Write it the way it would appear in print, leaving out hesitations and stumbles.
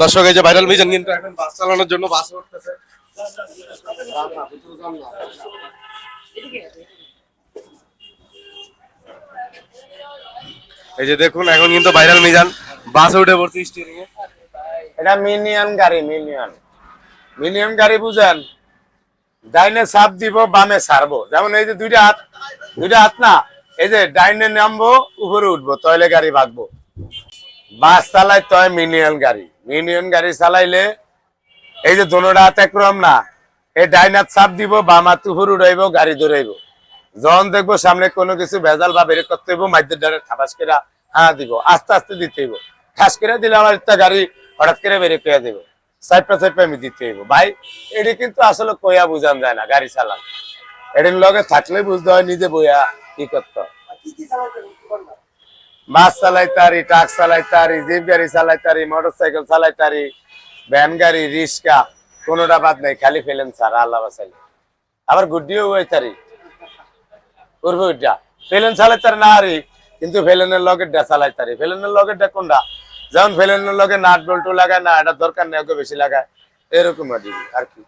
দর্শক এই যে ভাইরাল মিজান কিন্তু এখন বাস চালানোর জন্য বাস উঠতেছে। এই যে দেখুন এখন কিন্তু ভাইরাল মিজান বাসে উঠে পড়ছে স্টিয়ারিং এ। এটা মিনিয়ন গাড়ি, মিনিয়ন মিনিয়ন গাড়ি বুঝেন, ডাইনে চাপ দিব বামে ছাড়বো, যেমন এই যে দুইটা হাত না, এই যে ডাইনে নামবো উপরে উঠবো তাহলে গাড়ি ভাগবো। বাস চালাই তো মিনিয়ন গাড়ি, মিনিয়ন গাড়ি চালাইলে এই যে দোনোটা হাত একরকম না, এই ডাইন হাত চাপ দিব বাম হাত উপরে উঠাইব গাড়ি দৌড়াইব। যখন দেখবো সামনে কোনো কিছু ভেজাল বা বের করতে হইব মাইদের ডারে ঠাপাস করে দিব, আস্তে আস্তে দিতে হইব। ঠাস করে দিলে আমার একটা গাড়ি হঠাৎ করে বের করে দেবো, সাইপা সাইপা আমি দিতে হইব। ভাই এটি কিন্তু আসলে কইয়া বুঝান যায় না গাড়ি চালান, এটির লগে থাকলে বুঝতে হয় নিজে বইয়া কি করতে হয়। বাস চালাইতারি, ট্রাক চালাইতারি, জিপ গাড়ি চালাইতারি, মোটর সাইকেল চালাইতারি, ভ্যান গাড়ি, রিক্সা, কোনোটা বাদ নাই, খালি ফেলেন স্যার আল্লাহ বাসাইলে। আবার গুড্ডিও হইতারি করবে ওইটা, ফেলেন চালাইতারি না আরি, কিন্তু ফেলেনের লগেরটা চালাইতারি। ফেলেনের লগেরটা কোনটা, যেমন ফেলেনের লগে নাট বল্টু লাগায় না, এটা দরকার নেই, ওকে বেশি লাগায়, এরকম আর কি।